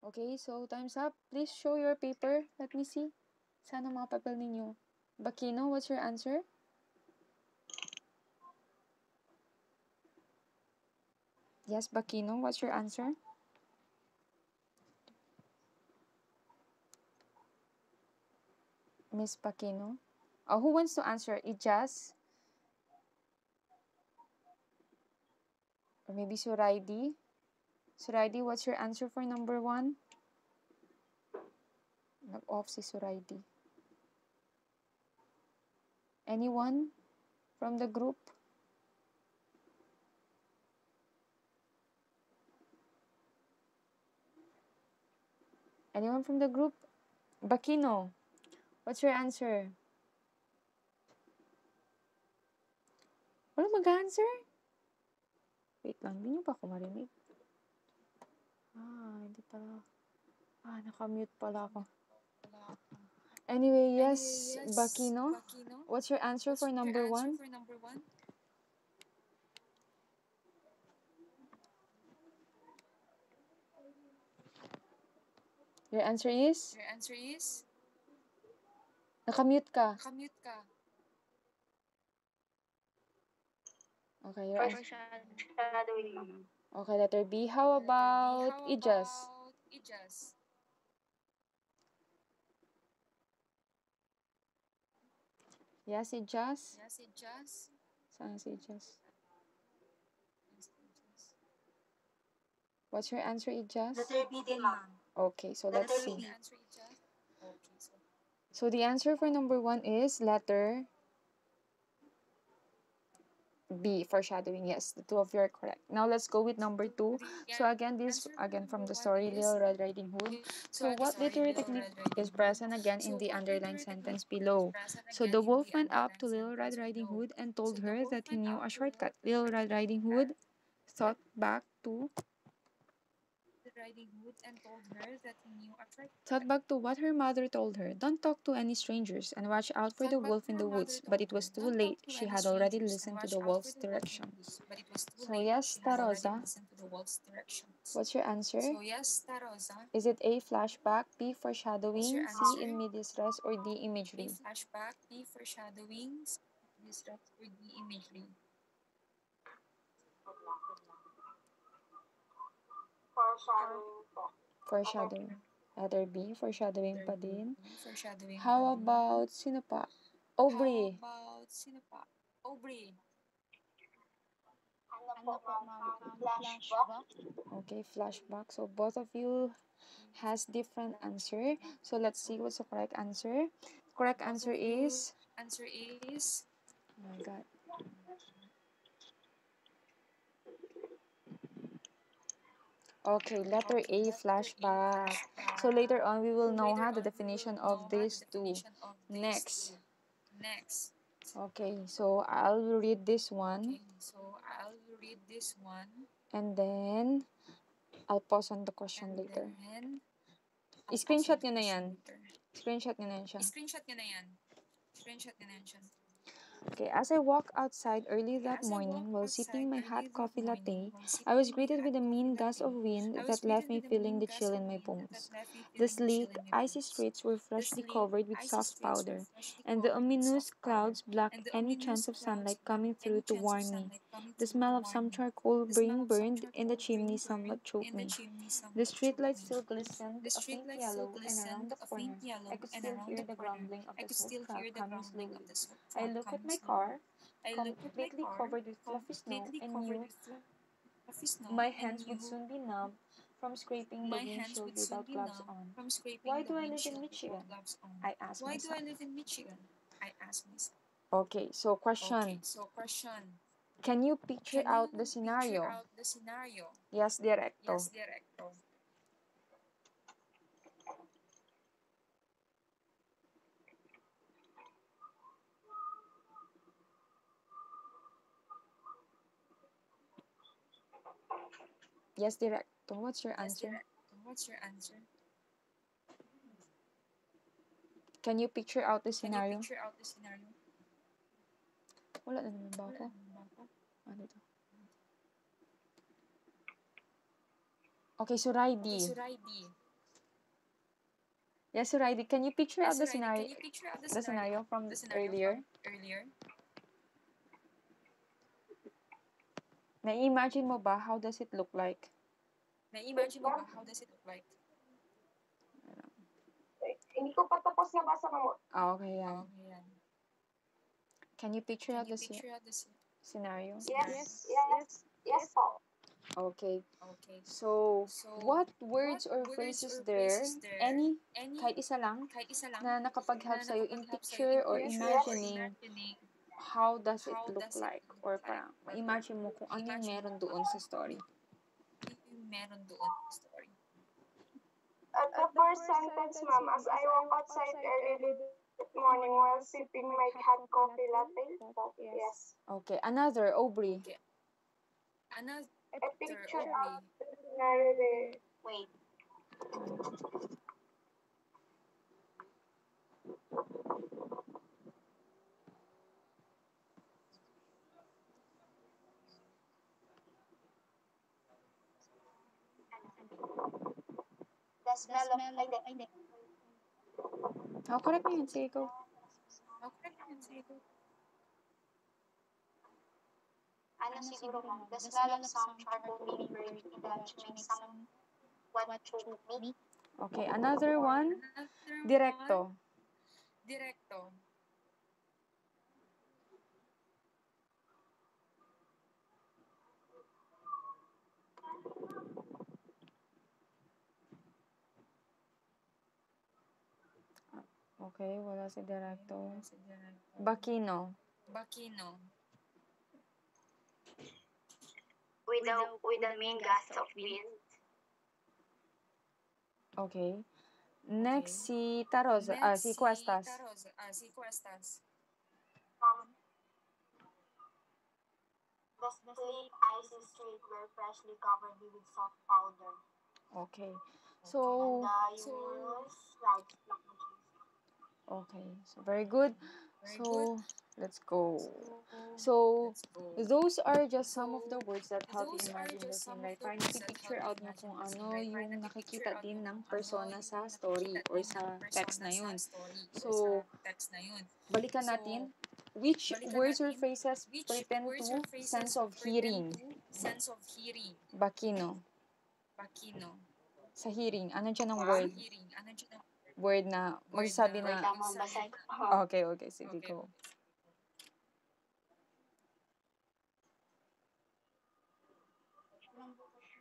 Okay, so time's up. Please show your paper. Let me see. Sana mga papel ninyo. Bakino, what's your answer? Yes, Bakino, what's your answer? Miss Bakino. Oh, who wants to answer? Ijaz? Or maybe Suraidi? Suraidi, what's your answer for number 1? Nag-off si Suraidi. Anyone from the group? Anyone from the group? Bakino, what's your answer? Wala mag-answer? Wait lang, hindi nyo pa ako marinig. Hindi pala. Nakamute pala ako. Anyway, yes, Bakino, what's your answer for number 1? Your answer is? Nakamute ka. Okay, your answer. Foreshadowing. Okay, letter B. How about Ijas? Yes, Ijas? Saan si Ijas? What's your answer, Ijas? Letter B din, ma'am. Okay, so let's Letter see. B. So the answer for number 1 is letter B, foreshadowing. Yes, the two of you are correct. Now let's go with number 2. So again, this again from the story Little Red Riding Hood. So what literary technique is present again in the underlined sentence below? So the wolf went up to Little Red Riding Hood and told her that he knew a shortcut. Little Red Riding Hood thought back to what her mother told her. Don't talk to any strangers and watch out for the wolf in the woods. But it was too late. She had already listened to the wolf's directions. So yes, Tarosa, what's your answer? Is it A, flashback, B, foreshadowing, C, in medias res, or D, imagery? Foreshadowing po. Foreshadowing. Letter B, foreshadowing pa din. How about, sino pa? Aubrey. Ano po, ma'am? Flashback. Okay, flashback. So both of you has different answer. So let's see what's the correct answer. Correct answer is, oh my god. Okay, letter A, flashback. So later on we will know the definition of these two. Next. Okay, so I'll read this one. And then I'll pause on the question later. I-screenshot nyo na yan. Screenshot nyo na yan siya. Okay, as I walked outside early that morning while sipping my hot coffee latte, I was greeted with a mean gust of wind that left me feeling the chill in my bones. The sleek, icy streets were freshly covered with soft powder, and the ominous clouds blocked any chance of sunlight coming through to warm me. The smell of some charcoal being burned in the chimney somewhat choked me. The streetlights still glistened, a faint yellow, and around the corner, I could still hear the grumbling of the smoke cloud coming slowly. I looked at my car, completely covered with fluffy snow, and knew my hands would soon be numb from scraping the windshield without gloves on. Why do I live in Michigan? I asked myself. Okay, so question. Can you picture out the scenario? Yes, directo. Yes, directo. What's your answer? Can you picture out the scenario? Wala na naman ba ako? Dito. Okay, so Raidi. Yes, Suraidi, can you picture out the scenario from earlier? Na-imagine mo ba how does it look like? Wait lang. Hindi ko pa tapos nabasa mo. Okay, yan. Can you picture out the scenario? Yes, yes, yes po. Okay. So, what words or phrases there, any, kahit isa lang, na nakapag-help sa'yo in picture or imagining how does it look like? Or parang, ma-imagine mo kung ano yung meron doon sa story. At the first sentence, ma'am, as I walk outside early this morning while sipping my hot coffee latte. Yes. Okay, another, Aubrey. A picture of the scenario there. Wait. The smell of, ay, hindi. Oh, correct mo yun. Sige, go. Ano siguro, ma'am? The smell of some charcoal being burned in the chimney somewhat choked me. Okay, another one, directo. Okay, wala si directo. Bakino. With the main gust of wind. Okay. Next, si Tarosa, si Cuestas. The slate icy street were freshly covered with soft powder. Okay. And So, the universe like okay. So, very good. So, let's go. So, those are just some of the words that help you imagine the scene, right? Parang picture out nyo kung ano yung nakikita din ng persona sa story or sa text na yun. So, balikan natin. Which words or phrases pretend to sense of hearing? Bakino. Sa hearing, ano dyan ang word? Word na magsasabi na... Tama basahin ko. Okay, okay. Sige, go.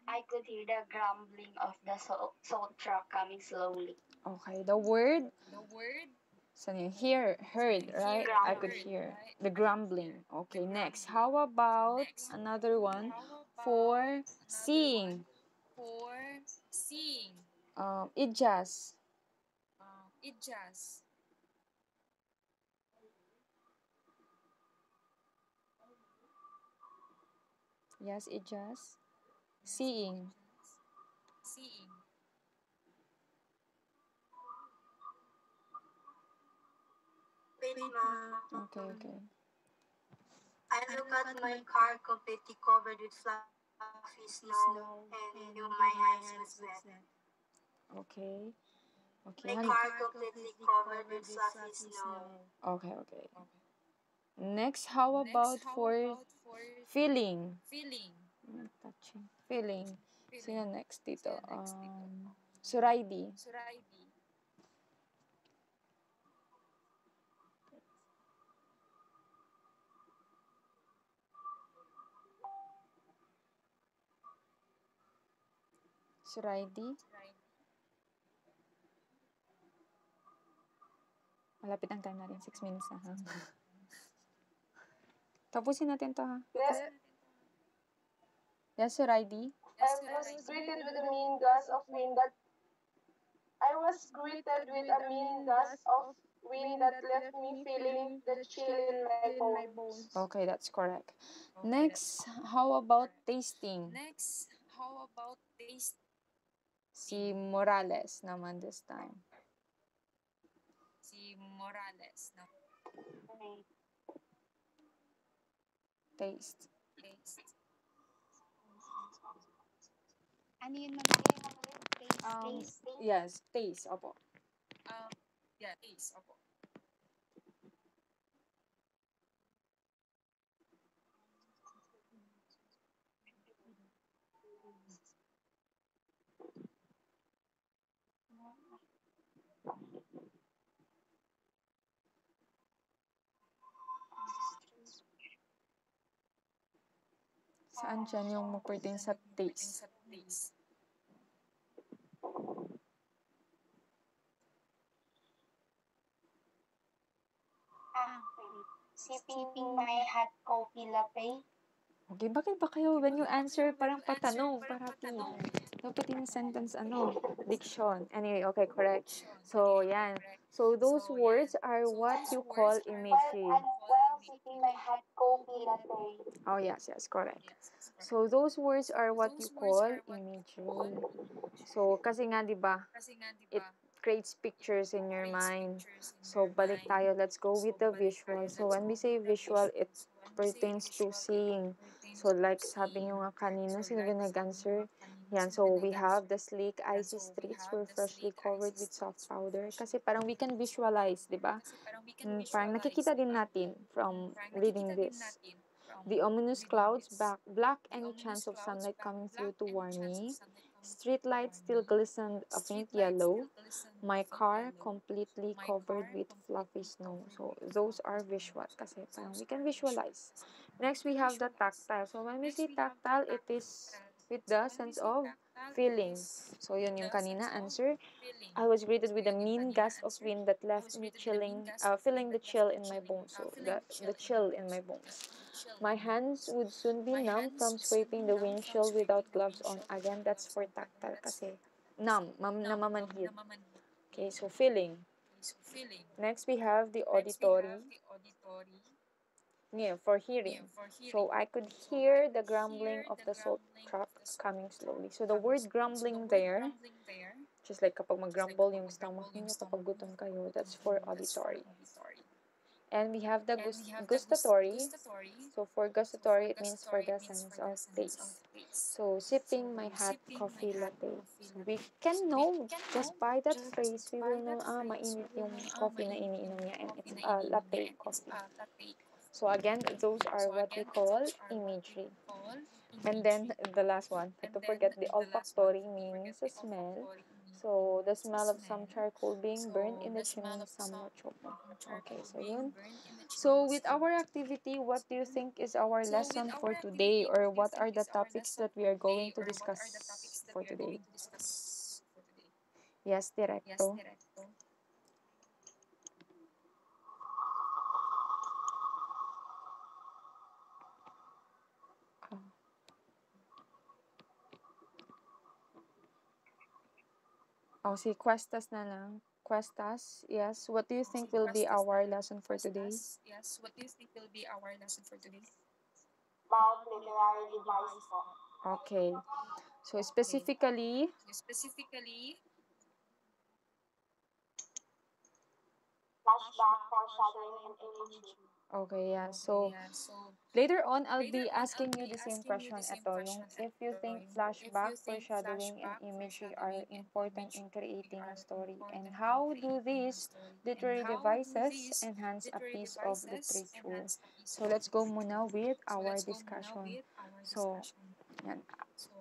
I could hear the grumbling of the salt truck coming slowly. Okay, the word... Saan yun? Heard, right? I could hear. The grumbling. Okay, next. How about another one for seeing? It just. Yes, it just. Seeing. Wait, ma'am. Okay, okay. I look at my car completely covered with fluffy snow and knew my hands was wet. Okay. My Okay. car completely covered with fluffy snow. Okay, okay. Next, how about for feeling? Touching. Feeling. Sino next dito? Suraidi. Suraidi. Malapit ang time natin. 6 minutes na, ha? Tapusin natin to, ha? Yes, Suraidi. I was greeted with a mean gust of wind that I was greeted with a mean gust of wind that left me feeling the chill in my bones. Okay, that's correct. Next, how about tasting? Si Morales naman this time. Taste. Ano yun, ma'am? Yes, taste. Opo. Saan dyan yung pertain sa taste? Sipping my hot coffee latte. Okay, bakit ba kayo, when you answer, parang patanong, parati. Dapat in sentence, diction. Anyway, okay, correct. So, yan. So, those words are what you call imagery. While sipping my hot coffee latte. Oh, yes, yes, correct. So, those words are what you call imagery. So, kasi nga, di ba, it creates pictures in your mind. So, balik tayo. Let's go with the visual. So, when we say visual, it pertains to seeing. So, like sabi nyo nga kanina, sino ba nag-answer? Yan, so we have the sleek, icy streets were freshly covered with soft powder. Kasi parang we can visualize, di ba? Parang nakikita din natin from reading this. The ominous clouds block any chance of sunlight coming through to warm me. Street lights still glistened a faint yellow. My car completely covered with fluffy snow. So those are visual kasi parang we can visualize. Next we have the tactile. So when we say tactile, it is with the sense of feeling. So yun yung kanina answer. I was greeted with a mean gust of wind that left me feeling the chill in my bones. So the chill in my bones. My hands would soon be numb from scraping the windshield without gloves on. Again, that's for tactile kasi numb, namamanhid. Okay, so feeling. Next, we have the auditory. Yeah, for hearing. So I could hear the grumbling of the salt truck coming slowly. So the word grumbling there, just like kapag mag-grumble yung stomach niyo kapag gutom kayo, that's for auditory. And we have the gustatory. So for gustatory, it means for the sense of taste. So sipping my hot coffee latte. So we can know just by that phrase, we will know, mainit yung coffee na iniinom niya and it's a latte coffee. So again, those are what we call imagery. And then the last one, not to forget, the olfactory means the smell. So the smell of some charcoal being burned in the chimney somewhat choking. Okay, so yun. So with our activity, what do you think is our lesson for today, or what are the topics that we are going to discuss for today? Yes, directo. Oh, si Questas na lang. Questas, yes. What do you think will be our lesson for today? About literary device po. Okay. So specifically, Flashback, foreshadowing, and imagery. okay, yeah. So later on, I'll be asking you the same question, Eto, yung if you think flashback, foreshadowing, and imagery are important in creating a story, and how do these literary devices enhance a piece of literature? So let's go muna with our discussion. So, yan.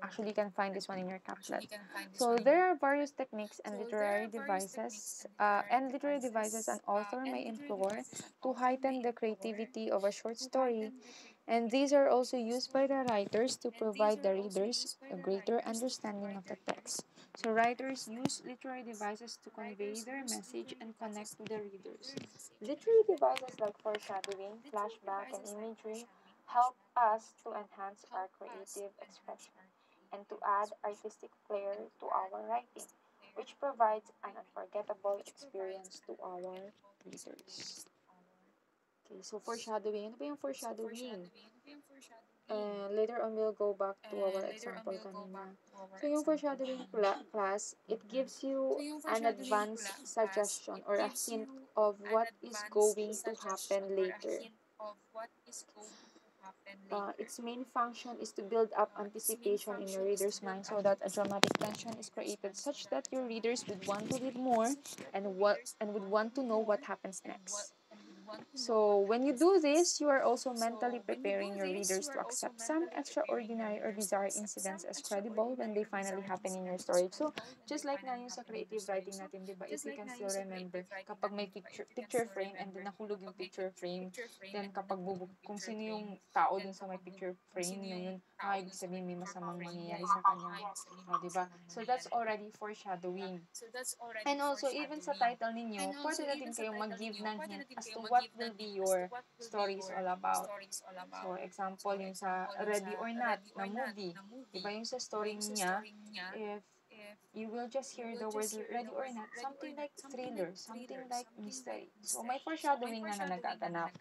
Actually, you can find this one in your Kaplan. So there are various techniques and literary devices, an author may employ to heighten the creativity of a short story, and these are also used by the writers to provide the readers a greater understanding of the text. So writers use literary devices to convey their message and connect with the readers. Literary devices like foreshadowing, flashback, and imagery help us to enhance our creative expression and to add artistic flair to our writing, which provides an unforgettable experience to our readers. Okay, so foreshadowing. Ano ba yung foreshadowing? Later on, we'll go back to our example kanina. So, yung foreshadowing class, it gives you an advanced suggestion or a hint of what is going to happen later. Its main function is to build up anticipation in your reader's mind so that a dramatic tension is created such that your readers would want to read more and would want to know what happens next. So, when you do this, you are also mentally preparing your readers to accept some extraordinary or bizarre incidents as credible when they finally happen in your story. So, just like na yung sa creative writing natin, di ba? If you can still remember, kapag may picture frame and then nahulog yung picture frame, then kapag kung sino yung tao dun sa may picture frame na yun, ibig sabihin may masamang mangyayari sa kanya. O, di ba? So, that's already foreshadowing. And also, even sa title ninyo, pwede na din kayong mag-give ng hint as to what will be your story is all about. So, example, yung sa Ready or Not na movie. Diba yung sa story niya, if you will just hear the word Ready or Not, something like thriller, something like mystery. So, may foreshadowing na nagaganap.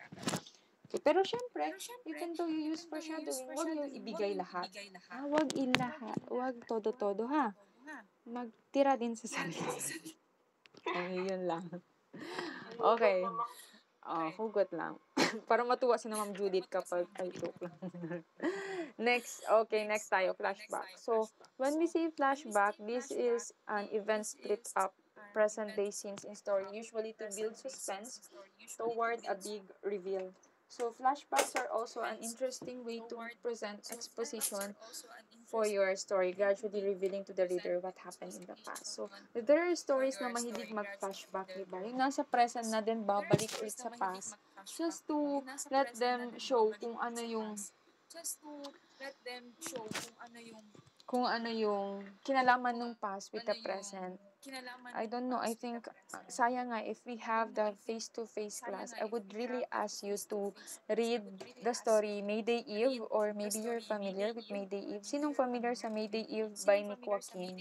Okay, pero syempre, even though you use foreshadowing, huwag yung ibigay lahat. Huwag ilahat. Huwag todo-todo, ha? Magtira din sa sarili. Ay, yun lang. Okay. Hugot lang. Para matuwa si na Ma'am Judith kapag, ay, joke lang. Next tayo, flashback. So, when we say flashback, this is an event split up present-day scenes in story, usually to build suspense toward a big reveal. So, flashbacks are also an interesting way to present exposition for your story, gradually revealing to the reader what happened in the past. So, there are stories na mahilig mag-flashback, diba? Yung nasa present na din, babalik ulit sa past, just to let them show kung ano yung kinalaman ng past with the present. I don't know, I think, sayang nga, if we have the face-to-face class, I would really ask you to read the story Mayday Eve, or maybe you're familiar with Mayday Eve. Sinong familiar sa Mayday Eve by Nick Joaquin?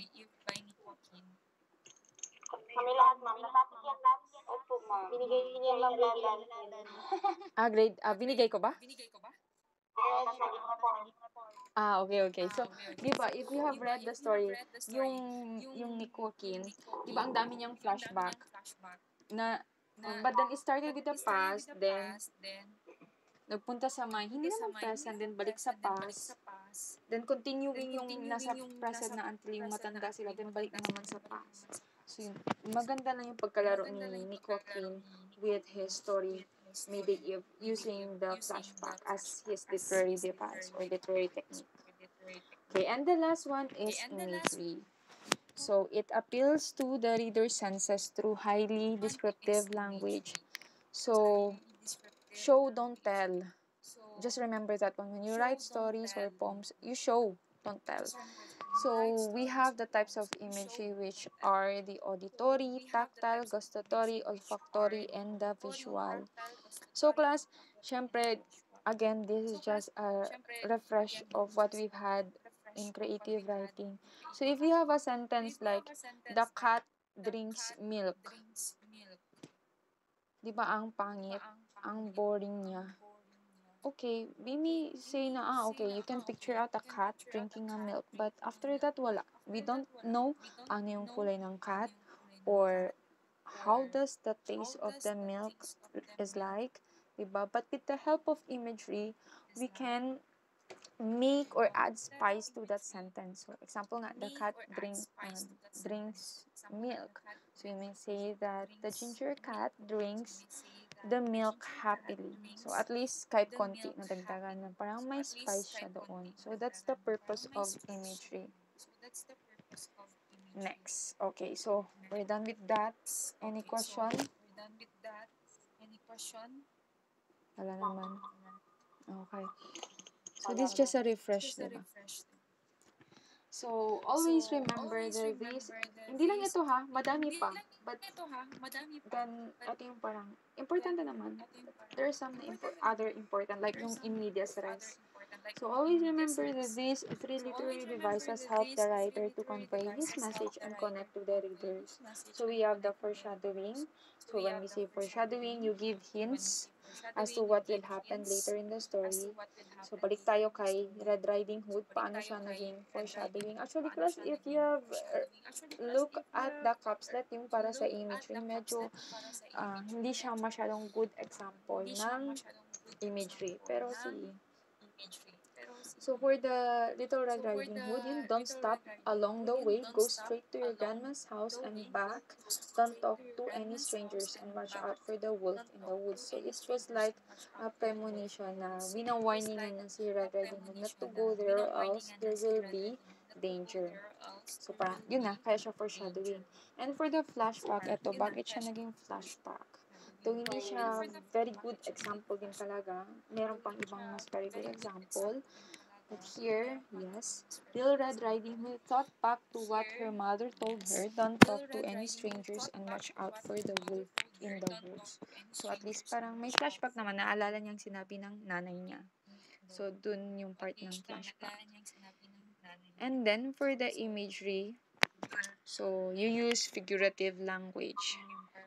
Kami lahat, ma'am. Natapos yan, Nats. Opo, ma'am. Binigay niya lang grade 11. Binigay ko ba? Nasa lima po. Okay. So, di ba, if you have read the story, yung Nick Joaquin, di ba, ang dami niyang flashback na, but then it started with the past, then nagpunta sa hindi naman present, then balik sa past, then continuing yung nasa present na until yung matanda sila, then balik na naman sa past. So, yun, maganda na yung pagkalaro ni Nick Joaquin with his story Mayday Eve using the flashback as his literary device or literary technique. Okay, and the last one is imagery. So, it appeals to the reader's senses through highly descriptive language. So, show, don't tell. Just remember that one. When you write stories or poems, you show, don't tell. So, we have the types of imagery which are the auditory, tactile, gustatory, olfactory, and the visual. So, class, syempre, again, this is just a refresh of what we've had in creative writing. So, if you have a sentence like, the cat drinks milk, di ba ang pangit, ang boring niya. Okay, we may say na, okay, you can picture out a cat drinking a milk, but after that, wala. We don't know ano yung kulay ng cat, or how does the taste of the milk is like, diba? But with the help of imagery, we can make or add spice to that sentence. So, example nga, the cat drinks milk. So, you may say that the ginger cat drinks the milk happily. So, at least kahit konti nadagdagan na parang may spice siya doon. So, that's the purpose of imagery. Next. Okay, so we're done with that. Any question? Wala naman. Okay. So, this is just a refresh, diba? So, always remember this. Hindi lang ito ha, madami pa. But then, ito yung parang, importante naman. There are some other important, like yung in medias res. So, always remember that these three literary devices help the writer to convey his message and connect to the readers. So, we have the foreshadowing. So, when we say foreshadowing, you give hints as to what will happen later in the story. So, balik tayo kay Red Riding Hood. Paano siya naging foreshadowing? Actually, class, if you have look at the capslet, yung para sa imagery, medyo hindi siya masyadong good example ng imagery. Pero si So for the Little Red Riding Hood, yun, don't stop along the way. Go straight to your grandma's house and back. Don't talk to any strangers and watch out for the wolf in the woods. So it was like a premonition na winawarningan niya si Red Riding Hood not to go there or else there will be danger. So parang, yun na, kaya siya foreshadowing. And for the flashback, eto, bakit siya naging flashback? Though hindi siya very good example din talaga, meron pang ibang mas very good example. But here, yes, Little Red Riding Hood thought back to what her mother told her, don't talk to any strangers and watch out for the wolf in the woods. So at least parang may flashback naman, naalala niyang sinabi ng nanay niya. So dun yung part ng flashback. And then for the imagery, so you use figurative language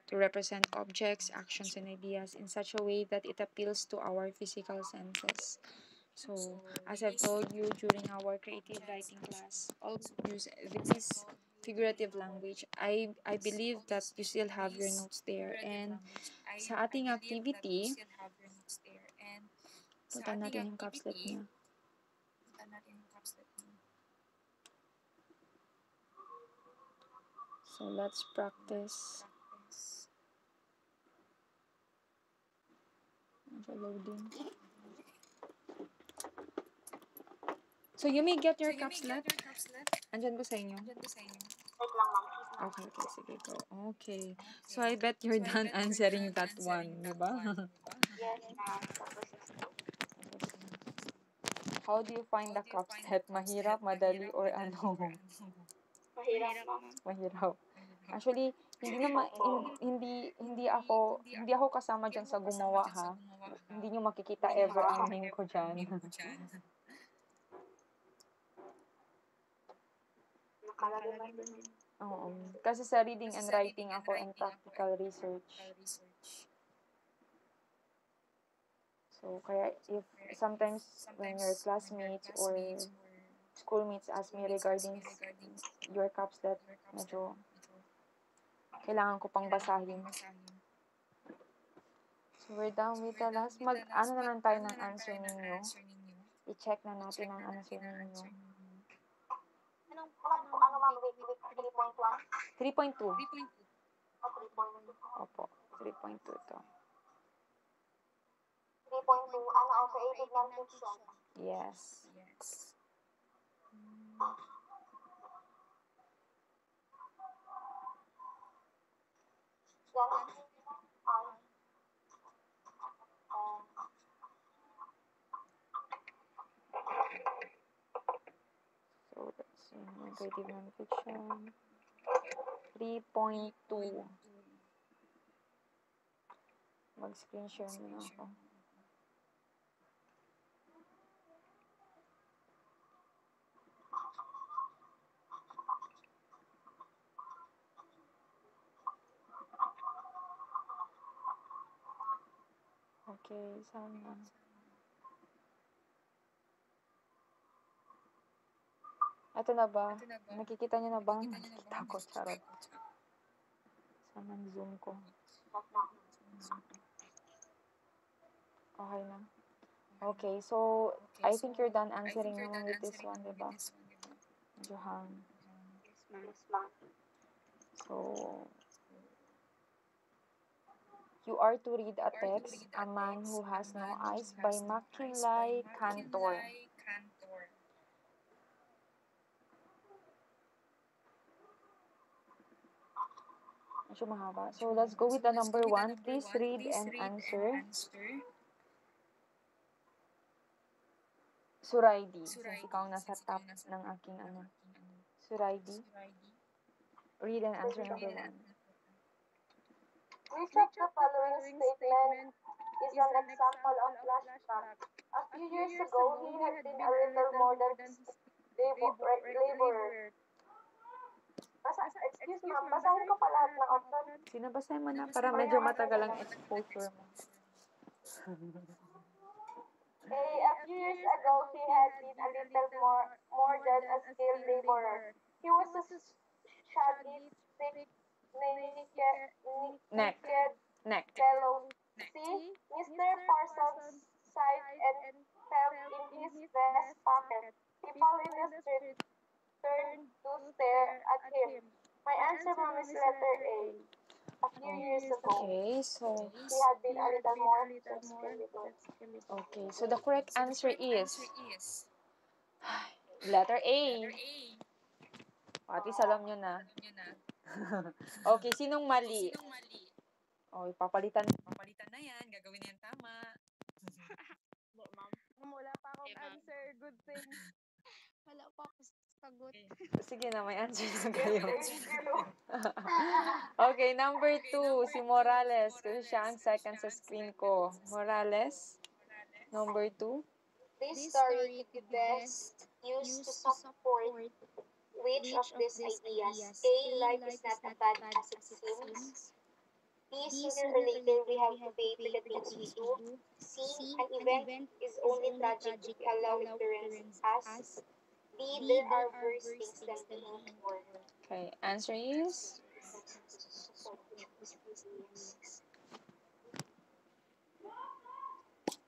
to represent objects, actions, and ideas in such a way that it appeals to our physical senses. So, as I've told you during our creative writing class, all use this figurative language. I believe that you still have your notes there. And sa ating activity, punta natin yung caps lock niya. So, let's practice. Loading. So, you may get your caps lock. Andyan ba sa inyo? Wait lang, ma'am. Okay, okay, sige, go. Okay. So, I bet you're done answering that one, di ba? Yes, ma'am. Tapos, How do you find the cup set? Mahirap, madali, or ano? mahirap, ma'am. Mahirap. Actually, hindi naman Opo. hindi ako kasama diyan sa gumawa ha. Hindi niyo makikita ever ang name ko diyan. Nakalagay man din. Oo. Kasi sa reading and writing ako and practical research. So, kaya if sometimes when your classmates or schoolmates ask me regarding your caps that medyo kailangan ko pang basahin. So, we're done with the last. Ano na lang tayo ng answer ninyo. I-check na natin ang answer ninyo. Ano, ma'am? Wait, 3.1? 3.2. O, 3.2. Opo, 3.2 to. 3.2, ano, creative non-fiction. Yes. Yan. So, let's see. Creative non-fiction. 3.2. Mag-screen share muna ako. Okay, sana. Ito na ba? Nakikita niyo na ba? Nakikita ko, charot. Sana zoom ko. Okay na. Okay, so I think you're done answering naman with this one, diba? Medyo hang. Yes, ma'am. So, you are to read a text, A Man Who Has No Eyes by McKinley Cantor. Medyo mahaba. So, let's go with the number 1. Please read and answer. Suraidi. Since ikaw nasa top ng aking ano. Suraidi. Read and answer number 1. Which of the following statement is an example of flashback? A few years ago, he had been a little more than laborer. Excuse ma'am, basahin ko pa lahat ng option. Sinabasahin mo na para medyo matagal ang exposure mo. A few years ago, he had been a little more than a skilled laborer. He was a shaggy, thick, naked Neck. fellow. See, Mr. Parsons sighed and felt in his vest pocket. People in the street turned to stare at him. My answer, mom, is letter A. A few years ago, Okay, so he had been a little more skeptical. okay, so the correct answer is letter A. At least alam nyo na. Okay, sinong mali? Oh, papalitan. Papalitan na yan. Gagawin na yan tama. Ma'am, wala pa akong answer. Good thing. Wala pa ako sagot. Sige na, may answer na Yes, kayo. thank you. Okay, number 2, si Morales. Kasi siya ang second sa screen ko. Morales, number 2. This story could be best used to support Which of which of these these ideas? ideas? A. A. Life is Life not is as not bad bad as it as it seems. seems. B. B. Sooner or Sooner or later we later have we to have to pay for pay the for the things we things we do. do. C. C. An An event event is is only only tragic if tragic we if we allow it allow to it to ruin ruin us. us. D. D. There There are are worse worse things than things than being being poor. poor. Okay, answer is?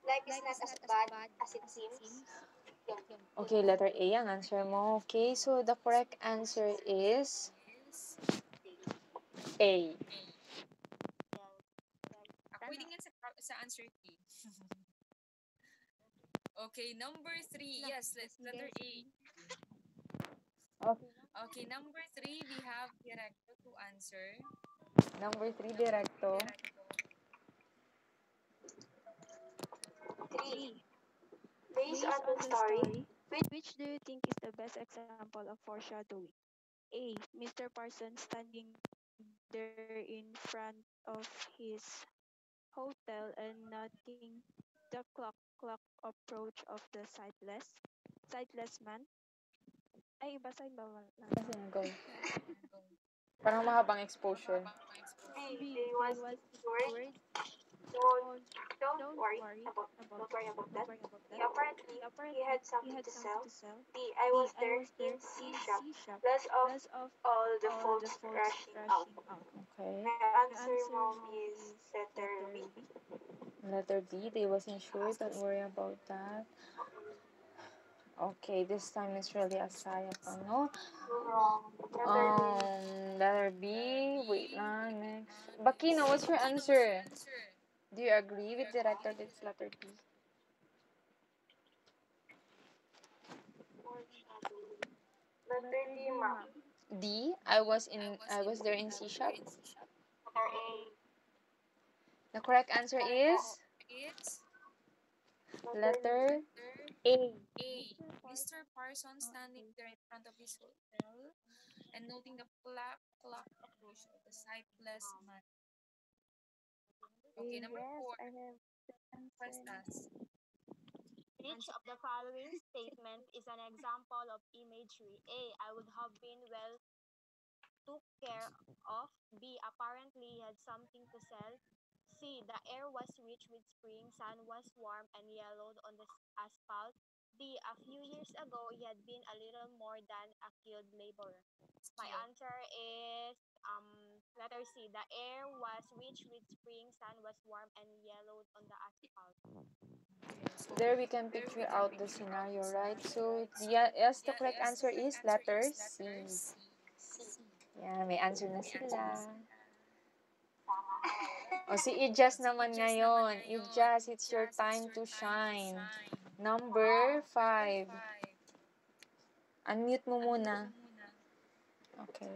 Life is Life not is as not as bad bad as it as it seems. seems. Yun. Okay, letter A ang answer mo. Okay, so the correct answer is A. Ako din yan sa answer T. Okay, number 3. Yes, letter A. Okay. Okay, number 3, we have Directo to answer. Number 3, Directo. 3. 3. Based on Based the on the story, story, which do you think is the best example of foreshadowing? A. Mr. Parsons standing there in front of his hotel and noting the clock approach of the sightless man. Ay, basahin ba natin? Kasi go. Parang mahabang exposure. B. B. They They was was insured. insured. Don't Don't, don't don't worry worry about about don't worry about don't that. worry about He that. apparently He he apparently had he something had to something sell. to sell. D. I D. was I there was in there C in shop. C shop. Less of Less of all the all the folks folks rushing out. rushing out. Okay. My My answer, answer, mom, mom, is is letter letter B. B. Letter B, they wasn't sure. Don't worry about that. Okay, this time it's really a sayapa, no? Wrong. Letter B. Letter B. Wait lang, next. Bakino, what's your answer? Do you agree with Director that it's letter B? Foreshadowing. Letter Letter D, D, ma'am. ma'am. D. I was there in C shop. Letter A. The correct answer Correct is letter letter A. Mr. Mr. Parsons. Parsons standing Okay. there in front of his hotel and noting the clock approach of the sightless man. Okay, number Yes, 4. I have the Press answer. us. Which of the following statement is an example of imagery? A. I would have been well took care of. B. Apparently he had something to sell. C. The air was rich with spring, sun was warm and yellowed on the asphalt. D. A few years ago he had been a little more than a skilled laborer. My answer is letter C. The air was rich with spring, sun was warm and yellowed on the asphalt. So there we can picture out the scenario, right? So yeah, yes, the correct answer is letter C. C. Yeah, may answer na sila. Tama. O si Ijas naman ngayon. Ijas, it's your time to shine. Number 5. Unmute mo muna. Okay.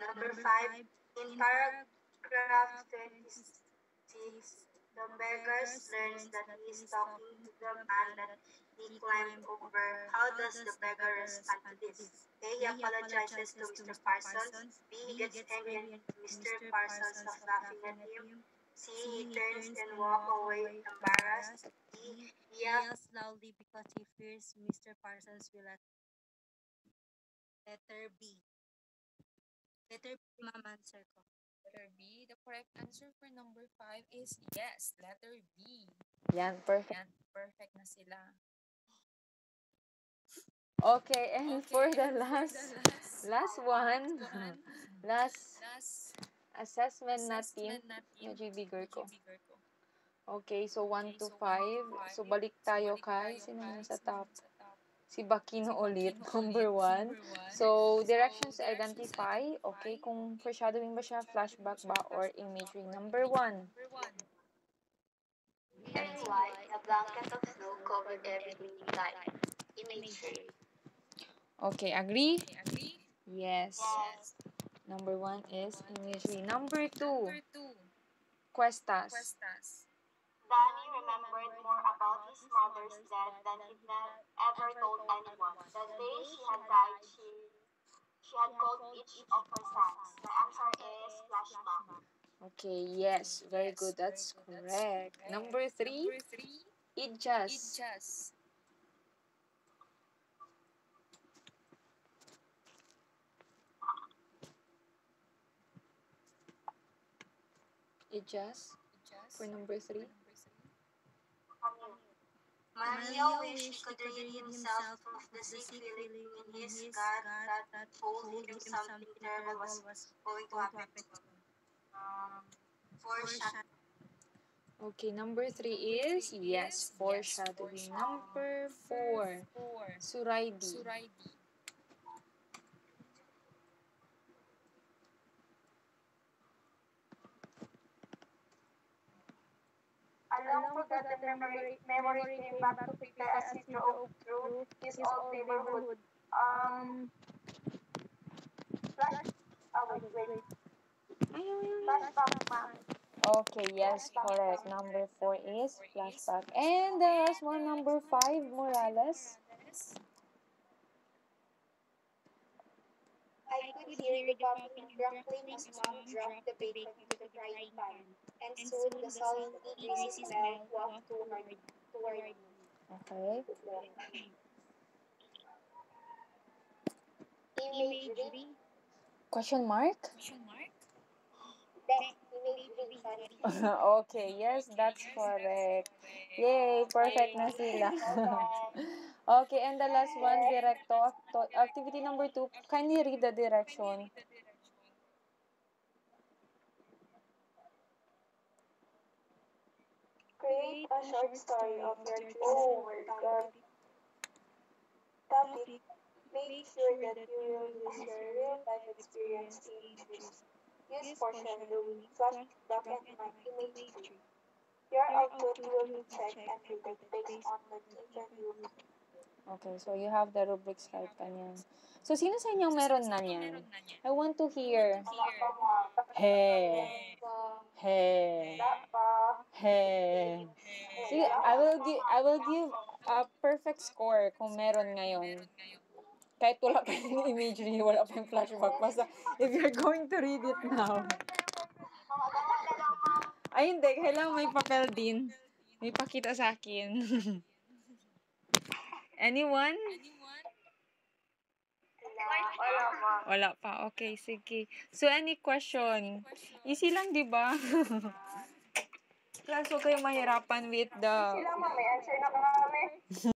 Number 5. In paragraph 26, the beggar learns that he is talking to the man that he climbed over. How does the beggar respond to this? A. He apologizes to Mr. Parsons. B. He gets angry and Mr. Parsons was laughing at him. C. He turns and walks away embarrassed. D. He yells loudly because he fears Mr. Parsons will let letter B. Letter B, ma'am, answer ko. Letter B. The correct answer for number 5 is yes, letter B. Yan, perfect. Yan, perfect na sila. Okay, and for the last one, last assessment natin, medyo bigger ko. Okay, so 1 to 5. So, balik tayo kay, sino nasa top? Si Bakino ulit, number 1. So, directions to identify. Okay, kung foreshadowing ba siya, flashback ba, or imagery. Number 1. It's white, a blanket of snow covered everything in light. Imagery. Okay, agree? Yes. Yes. Number 1 is imagery. Number 2, questas. Danny remembered more about his mother's death than he ever told anyone. The day she had died, she had called each of her sons. My answer is flashback. Okay, yes, very good. That's correct. Number 3, ijas. Ijas for number 3. Camille. Mario wished he could rid himself of the sick feeling in his gut that told him something terrible was going to happen to him. Foreshadow. Okay, number 3 is, yes, foreshadowing. Number 4, suraidi. A long forgotten memory came back to Peter as he drove through his old neighborhood. Flash. Wait. Flashback map. Okay, yes, Flashback correct. map. Number 4 is flashback. And the last one, number 5, Morales. I could hear the puppy grumbling as Mom dropped the bacon into the frying pan, and soon the salty, greasy smell wafted toward me. Okay. Imagery. Question mark? Imagery, sorry. Okay, yes, that's correct. Yay, perfect na sila. Alright. Okay, and the last one, directo. Activity number 2, kindly read the direction. Create a short story of your choosing. Oh my god. Topic. Make sure that you will use your real life experience in entries. Use foreshadowing, flashback, and imagery. Your output will be checked and rated based on the detail you. Okay, so you have the rubrics right kanyan. So, sino sa inyo meron na niyan? I want to hear. Wala pa nga. He. He. Wala pa. He. See, I will give a perfect score kung meron ngayon. Kahit wala pa yung imagery, wala pa yung flashback. Basta, if you're going to read it now. Mga dala na lang, ma'am. Ay, hindi. Kailangan may papel din. May pakita sa akin. Anyone? Wala pa. Wala pa. Okay, sige. So, any question? Easy lang, di ba? Class, huwag kayong mahirapan with the Sila, ma'am. May answer na kami.